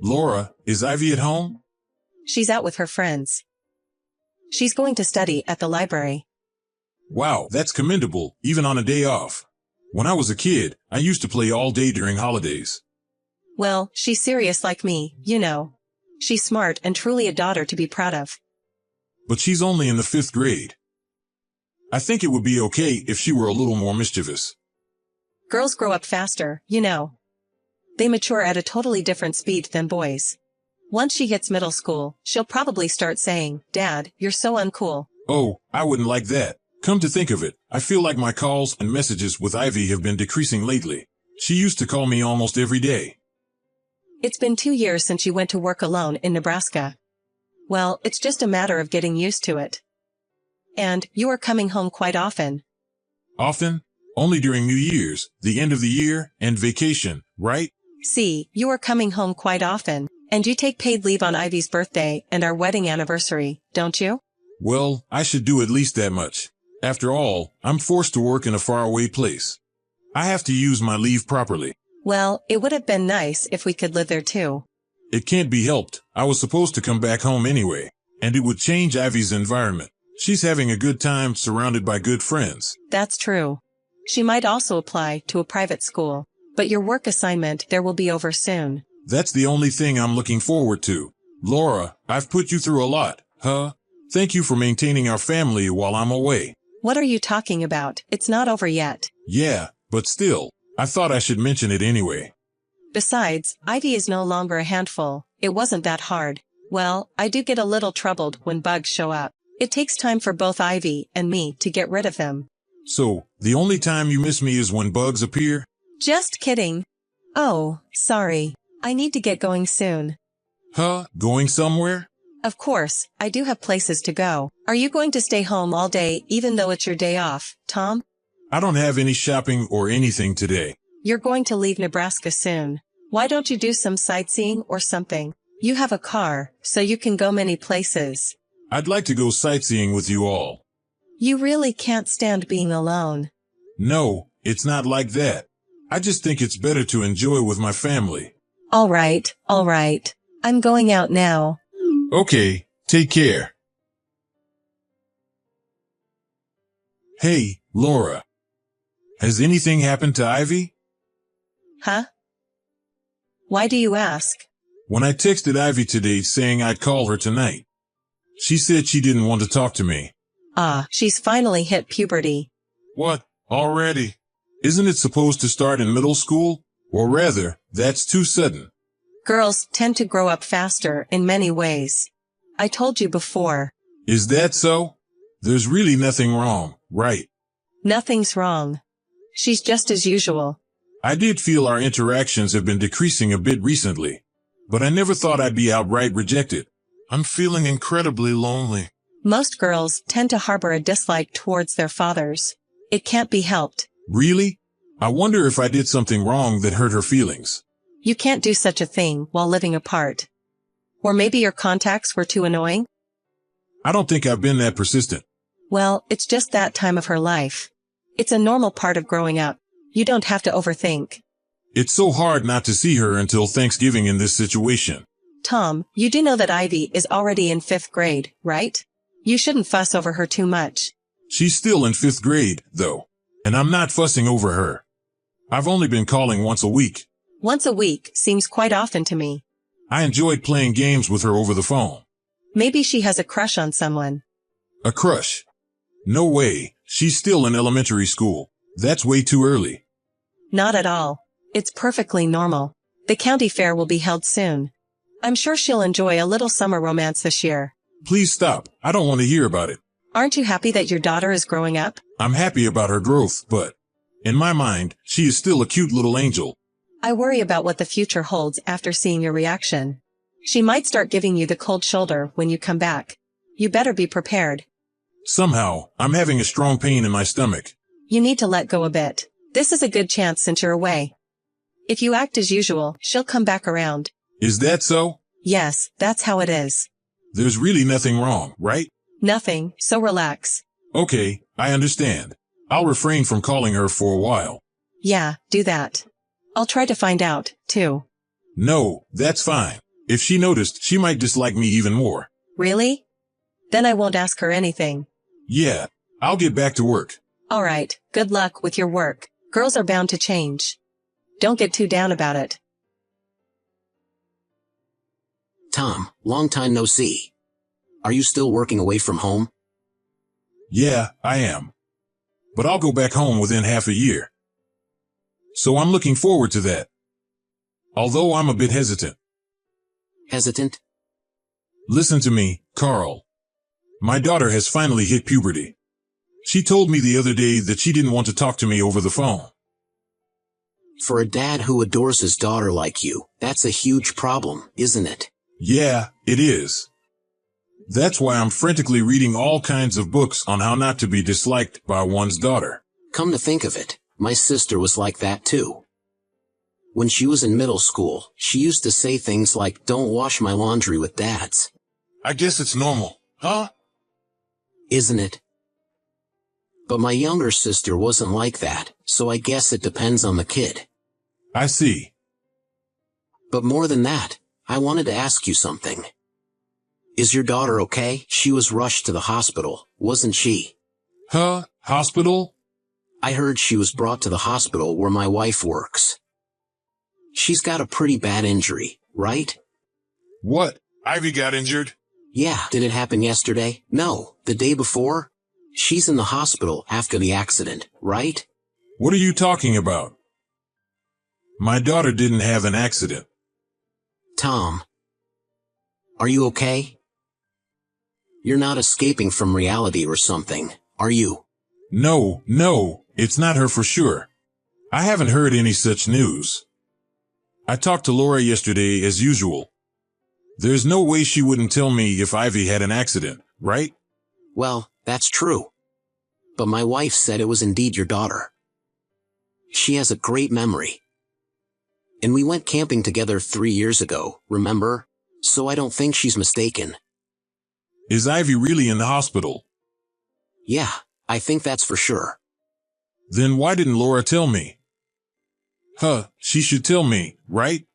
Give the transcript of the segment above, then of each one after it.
Laura, is Ivy at home? She's out with her friends. She's going to study at the library. Wow, that's commendable, even on a day off. When I was a kid, I used to play all day during holidays. Well, she's serious like me, you know. She's smart and truly a daughter to be proud of. But she's only in the 5th grade. I think it would be okay if she were a little more mischievous. Girls grow up faster, you know. They mature at a totally different speed than boys. Once she hits middle school, she'll probably start saying, "Dad, you're so uncool." Oh, I wouldn't like that. Come to think of it, I feel like my calls and messages with Ivy have been decreasing lately. She used to call me almost every day. It's been 2 years since you went to work alone in Nebraska. Well, it's just a matter of getting used to it. And you are coming home quite often. Often? Only during New Year's, the end of the year, and vacation, right? See, you are coming home quite often, and you take paid leave on Ivy's birthday and our wedding anniversary, don't you? Well, I should do at least that much. After all, I'm forced to work in a faraway place. I have to use my leave properly. Well, it would have been nice if we could live there too. It can't be helped. I was supposed to come back home anyway, and it would change Ivy's environment. She's having a good time surrounded by good friends. That's true. She might also apply to a private school, but your work assignment there will be over soon. That's the only thing I'm looking forward to. Laura, I've put you through a lot, huh? Thank you for maintaining our family while I'm away. What are you talking about? It's not over yet. Yeah, but still, I thought I should mention it anyway. Besides, Ivy is no longer a handful. It wasn't that hard. Well, I do get a little troubled when bugs show up. It takes time for both Ivy and me to get rid of them. So, the only time you miss me is when bugs appear? Just kidding. Oh, sorry. I need to get going soon. Huh? Going somewhere? Of course, I do have places to go. Are you going to stay home all day even though it's your day off, Tom? I don't have any shopping or anything today. You're going to leave Nebraska soon. Why don't you do some sightseeing or something? You have a car, so you can go many places. I'd like to go sightseeing with you all. You really can't stand being alone. No, it's not like that. I just think it's better to enjoy with my family. All right. I'm going out now. Okay, take care. Hey, Laura. Has anything happened to Ivy? Huh? Why do you ask? When I texted Ivy today saying I'd call her tonight, she said she didn't want to talk to me. Ah, she's finally hit puberty. What? Already? Isn't it supposed to start in middle school? Or rather, that's too sudden. Girls tend to grow up faster in many ways. I told you before. Is that so? There's really nothing wrong, right? Nothing's wrong. She's just as usual. I did feel our interactions have been decreasing a bit recently, but I never thought I'd be outright rejected. I'm feeling incredibly lonely. Most girls tend to harbor a dislike towards their fathers. It can't be helped. Really? I wonder if I did something wrong that hurt her feelings. You can't do such a thing while living apart. Or maybe your contacts were too annoying? I don't think I've been that persistent. Well, it's just that time of her life. It's a normal part of growing up. You don't have to overthink. It's so hard not to see her until Thanksgiving in this situation. Tom, you do know that Ivy is already in 5th grade, right? You shouldn't fuss over her too much. She's still in 5th grade, though, and I'm not fussing over her. I've only been calling once a week. Once a week seems quite often to me. I enjoyed playing games with her over the phone. Maybe she has a crush on someone. A crush? No way. She's still in elementary school. That's way too early. Not at all. It's perfectly normal. The county fair will be held soon. I'm sure she'll enjoy a little summer romance this year. Please stop. I don't want to hear about it. Aren't you happy that your daughter is growing up? I'm happy about her growth, but in my mind, she is still a cute little angel. I worry about what the future holds after seeing your reaction. She might start giving you the cold shoulder when you come back. You better be prepared. Somehow, I'm having a strong pain in my stomach. You need to let go a bit. This is a good chance since you're away. If you act as usual, she'll come back around. Is that so? Yes, that's how it is. There's really nothing wrong, right? Nothing, so relax. Okay, I understand. I'll refrain from calling her for a while. Yeah, do that. I'll try to find out, too. No, that's fine. If she noticed, she might dislike me even more. Really? Then I won't ask her anything. Yeah, I'll get back to work. All right, good luck with your work. Girls are bound to change. Don't get too down about it. Tom, long time no see. Are you still working away from home? Yeah, I am. But I'll go back home within half a year. So I'm looking forward to that. Although I'm a bit hesitant. Hesitant? Listen to me, Carl. My daughter has finally hit puberty. She told me the other day that she didn't want to talk to me over the phone. For a dad who adores his daughter like you, that's a huge problem, isn't it? Yeah, it is. That's why I'm frantically reading all kinds of books on how not to be disliked by one's daughter. Come to think of it, my sister was like that too. When she was in middle school, she used to say things like, "Don't wash my laundry with dads." I guess it's normal, huh? Isn't it? But my younger sister wasn't like that, so I guess it depends on the kid. I see. But more than that, I wanted to ask you something. Is your daughter okay? She was rushed to the hospital, wasn't she? Huh? Hospital? I heard she was brought to the hospital where my wife works. She's got a pretty bad injury, right? What? Ivy got injured? Yeah. Did it happen yesterday? No, the day before? She's in the hospital after the accident, right? What are you talking about? My daughter didn't have an accident. Tom. Are you okay? You're not escaping from reality or something, are you? No, it's not her for sure. I haven't heard any such news. I talked to Laura yesterday as usual. There's no way she wouldn't tell me if Ivy had an accident, right? Well, that's true. But my wife said it was indeed your daughter. She has a great memory. And we went camping together 3 years ago, remember? So I don't think she's mistaken. Is Ivy really in the hospital? Yeah, I think that's for sure. Then why didn't Laura tell me? Huh, she should tell me, right?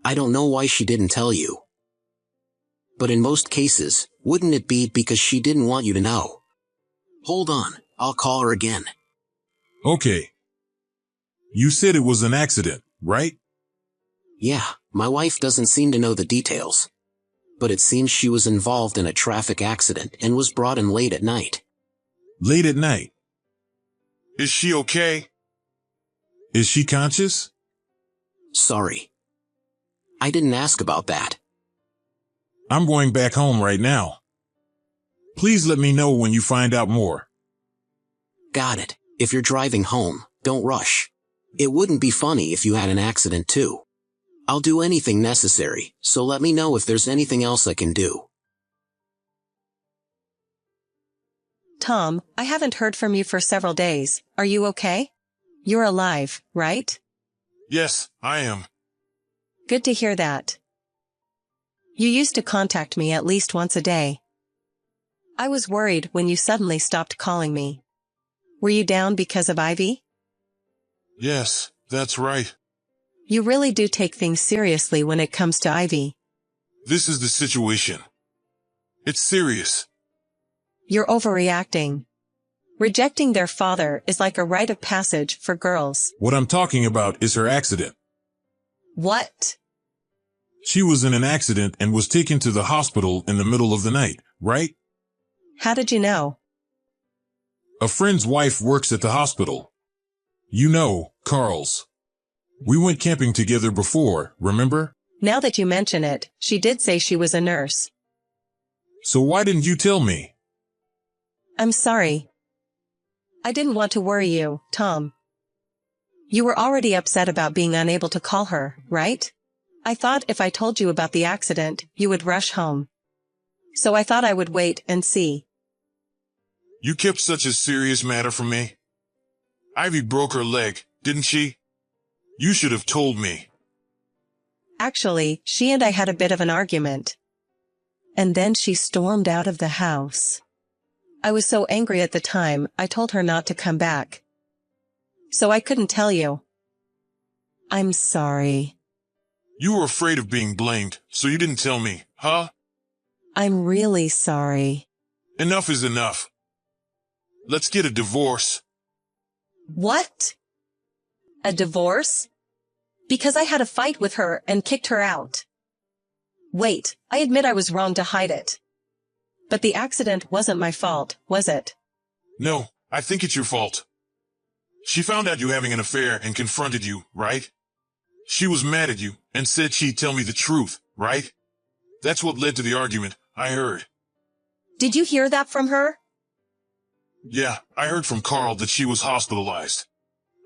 I don't know why she didn't tell you. But in most cases, wouldn't it be because she didn't want you to know? Hold on, I'll call her again. Okay. You said it was an accident, right? Yeah, my wife doesn't seem to know the details. But it seems she was involved in a traffic accident and was brought in late at night. Late at night? Is she okay? Is she conscious? Sorry. I didn't ask about that. I'm going back home right now. Please let me know when you find out more. Got it. If you're driving home, don't rush. It wouldn't be funny if you had an accident too. I'll do anything necessary, so let me know if there's anything else I can do. Tom, I haven't heard from you for several days. Are you okay? You're alive, right? Yes, I am. Good to hear that. You used to contact me at least once a day. I was worried when you suddenly stopped calling me. Were you down because of Ivy? Yes, that's right. You really do take things seriously when it comes to Ivy. This is the situation. It's serious. You're overreacting. Rejecting their father is like a rite of passage for girls. What I'm talking about is her accident. What? She was in an accident and was taken to the hospital in the middle of the night, right? How did you know? A friend's wife works at the hospital. You know, Carl's. We went camping together before, remember? Now that you mention it, she did say she was a nurse. So why didn't you tell me? I'm sorry. I didn't want to worry you, Tom. You were already upset about being unable to call her, right? I thought if I told you about the accident, you would rush home. So I thought I would wait and see. You kept such a serious matter from me. Ivy broke her leg, didn't she? You should have told me. Actually, she and I had a bit of an argument. And then she stormed out of the house. I was so angry at the time, I told her not to come back. So I couldn't tell you. I'm sorry. You were afraid of being blamed, so you didn't tell me, huh? I'm really sorry. Enough is enough. Let's get a divorce. What? A divorce? Because I had a fight with her and kicked her out. Wait, I admit I was wrong to hide it. But the accident wasn't my fault, was it? No, I think it's your fault. She found out you having an affair and confronted you, right? She was mad at you and said she'd tell me the truth, right? That's what led to the argument, I heard. Did you hear that from her? Yeah, I heard from Carl that she was hospitalized.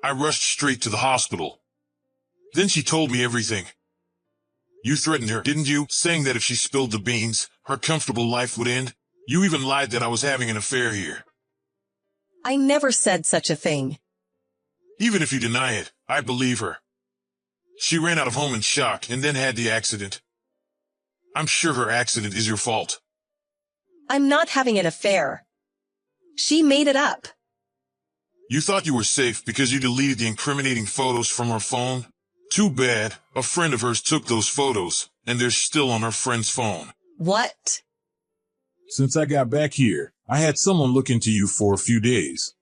I rushed straight to the hospital. Then she told me everything. You threatened her, didn't you? Saying that if she spilled the beans, her comfortable life would end. You even lied that I was having an affair here. I never said such a thing. Even if you deny it, I believe her. She ran out of home in shock and then had the accident. I'm sure her accident is your fault. I'm not having an affair. She made it up. You thought you were safe because you deleted the incriminating photos from her phone? Too bad. A friend of hers took those photos, and they're still on her friend's phone. What? Since I got back here, I had someone look into you for a few days.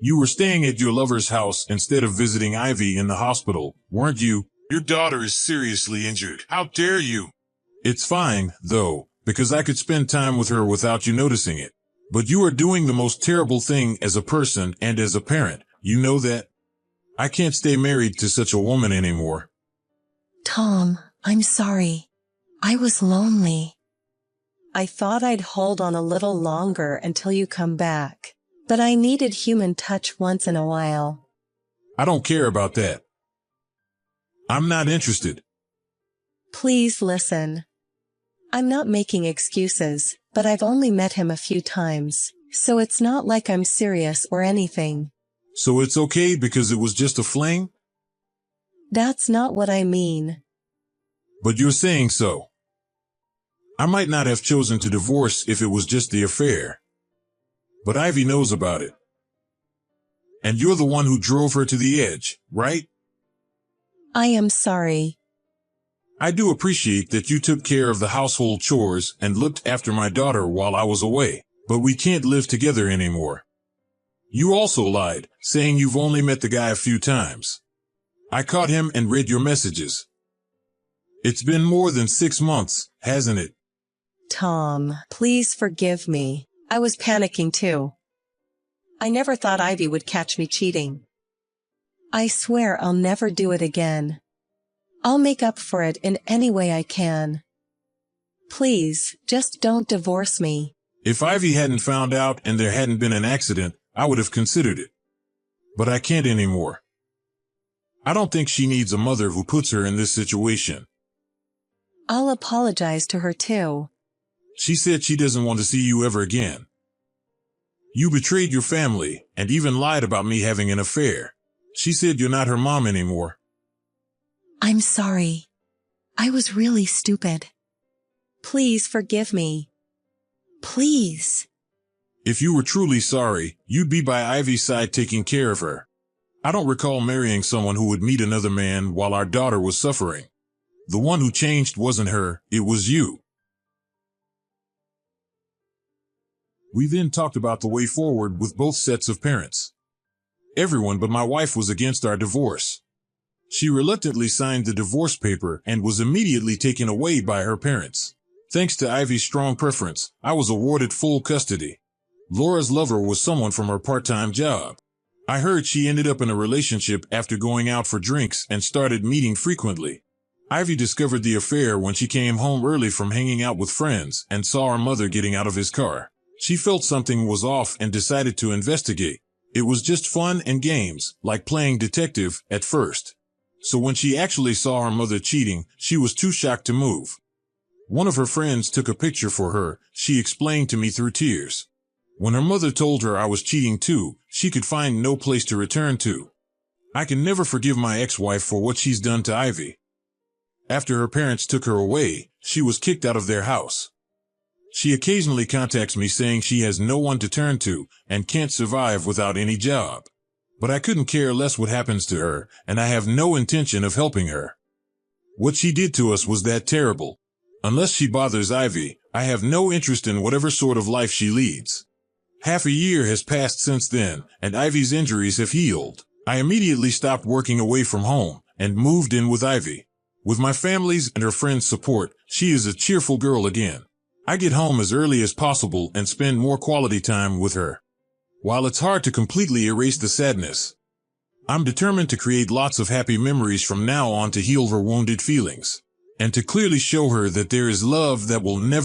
You were staying at your lover's house instead of visiting Ivy in the hospital, weren't you? Your daughter is seriously injured. How dare you? It's fine, though, because I could spend time with her without you noticing it. But you are doing the most terrible thing as a person and as a parent. You know that? I can't stay married to such a woman anymore. Tom, I'm sorry. I was lonely. I thought I'd hold on a little longer until you come back, but I needed human touch once in a while. I don't care about that. I'm not interested. Please listen. I'm not making excuses, but I've only met him a few times, so it's not like I'm serious or anything. So it's okay because it was just a fling? That's not what I mean. But you're saying so. I might not have chosen to divorce if it was just the affair. But Ivy knows about it. And you're the one who drove her to the edge, right? I am sorry. I do appreciate that you took care of the household chores and looked after my daughter while I was away, but we can't live together anymore. You also lied, saying you've only met the guy a few times. I caught him and read your messages. It's been more than 6 months, hasn't it? Tom, please forgive me. I was panicking too. I never thought Ivy would catch me cheating. I swear I'll never do it again. I'll make up for it in any way I can. Please, just don't divorce me. If Ivy hadn't found out and there hadn't been an accident, I would have considered it. But I can't anymore. I don't think she needs a mother who puts her in this situation. I'll apologize to her too. She said she doesn't want to see you ever again. You betrayed your family and even lied about me having an affair. She said you're not her mom anymore. I'm sorry. I was really stupid. Please forgive me. Please. If you were truly sorry, you'd be by Ivy's side taking care of her. I don't recall marrying someone who would meet another man while our daughter was suffering. The one who changed wasn't her, it was you. We then talked about the way forward with both sets of parents. Everyone but my wife was against our divorce. She reluctantly signed the divorce paper and was immediately taken away by her parents. Thanks to Ivy's strong preference, I was awarded full custody. Laura's lover was someone from her part-time job. I heard she ended up in a relationship after going out for drinks and started meeting frequently. Ivy discovered the affair when she came home early from hanging out with friends and saw her mother getting out of his car. She felt something was off and decided to investigate. It was just fun and games, like playing detective at first. So when she actually saw her mother cheating, she was too shocked to move. One of her friends took a picture for her, she explained to me through tears. When her mother told her I was cheating too, she could find no place to return to. I can never forgive my ex-wife for what she's done to Ivy. After her parents took her away, she was kicked out of their house. She occasionally contacts me saying she has no one to turn to and can't survive without any job. But I couldn't care less what happens to her, and I have no intention of helping her. What she did to us was that terrible. Unless she bothers Ivy, I have no interest in whatever sort of life she leads. Half a year has passed since then, and Ivy's injuries have healed. I immediately stopped working away from home and moved in with Ivy. With my family's and her friends' support, she is a cheerful girl again. I get home as early as possible and spend more quality time with her. While it's hard to completely erase the sadness, I'm determined to create lots of happy memories from now on to heal her wounded feelings, and to clearly show her that there is love that will never